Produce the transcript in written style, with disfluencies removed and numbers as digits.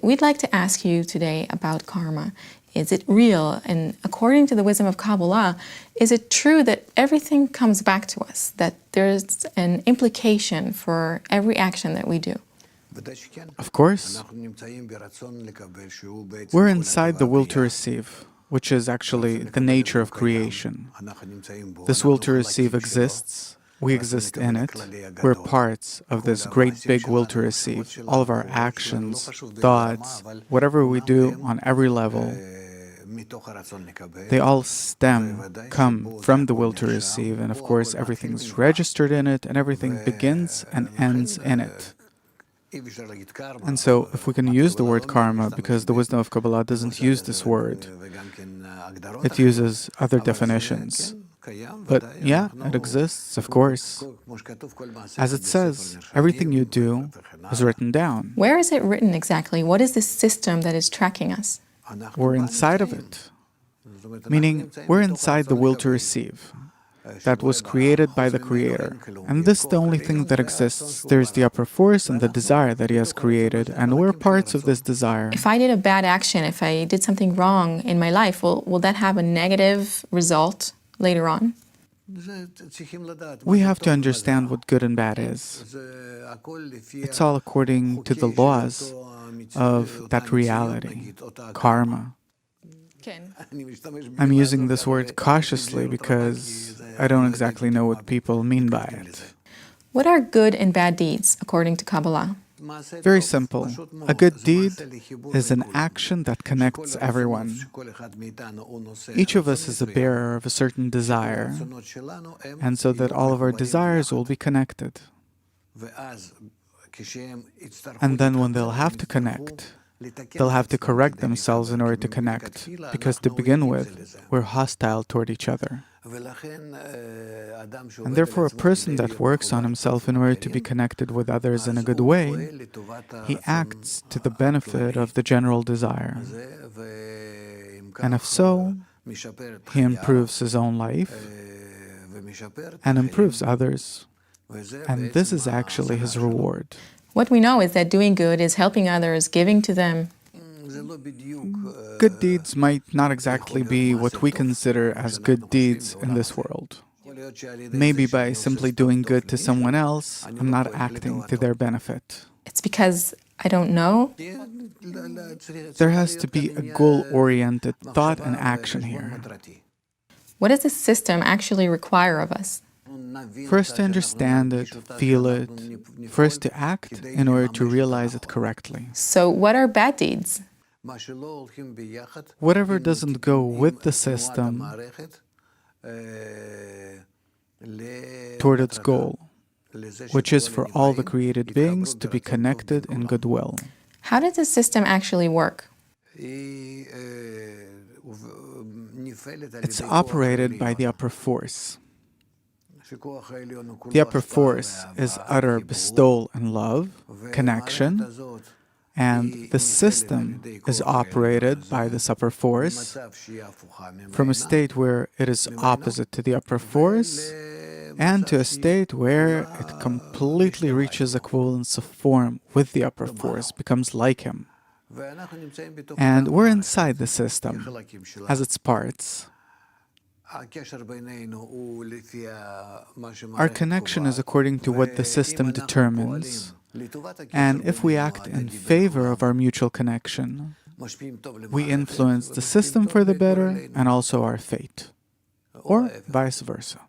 we'd like to ask you today about karma. Is it real? And according to the wisdom of Kabbalah, is it true that everything comes back to us, that there's an implication for every action that we do? Of course. We're inside the will to receive, which is actually the nature of creation. This will to receive exists. We exist in it. We're parts of this great big will to receive. All of our actions, thoughts, whatever we do on every level, they all come from the will to receive. And of course, everything's registered in it, and everything begins and ends in it. And so, if we can use the word karma, because the wisdom of Kabbalah doesn't use this word, it uses other definitions. But yeah, it exists, of course. As it says, everything you do is written down. Where is it written exactly? What is this system that is tracking us? We're inside of it. Meaning, we're inside the will to receive. That was created by the Creator. And this is the only thing that exists. There's the upper force and the desire that He has created, and we're parts of this desire. If I did a bad action, if I did something wrong in my life, will that have a negative result later on? We have to understand what good and bad is. It's all according to the laws of that reality, karma. I'm using this word cautiously because I don't exactly know what people mean by it. What are good and bad deeds, according to Kabbalah? Very simple. A good deed is an action that connects everyone. Each of us is a bearer of a certain desire, and so that all of our desires will be connected. And then when they'll have to connect, they'll have to correct themselves in order to connect, because to begin with, we're hostile toward each other. And therefore, a person that works on himself in order to be connected with others in a good way, he acts to the benefit of the general desire. And if so, he improves his own life and improves others. And this is actually his reward. What we know is that doing good is helping others, giving to them. Good deeds might not exactly be what we consider as good deeds in this world. Maybe by simply doing good to someone else, I'm not acting to their benefit. It's because I don't know. There has to be a goal-oriented thought and action here. What does this system actually require of us? First to understand it, feel it, first to act in order to realize it correctly. So what are bad deeds? Whatever doesn't go with the system toward its goal, which is for all the created beings to be connected in goodwill. How does the system actually work? It's operated by the upper force. The upper force is utter bestowal and love, connection, and the system is operated by this upper force from a state where it is opposite to the upper force and to a state where it completely reaches equivalence of form with the upper force, becomes like him. And we're inside the system as its parts. Our connection is according to what the system determines, and if we act in favor of our mutual connection, we influence the system for the better and also our fate, or vice versa.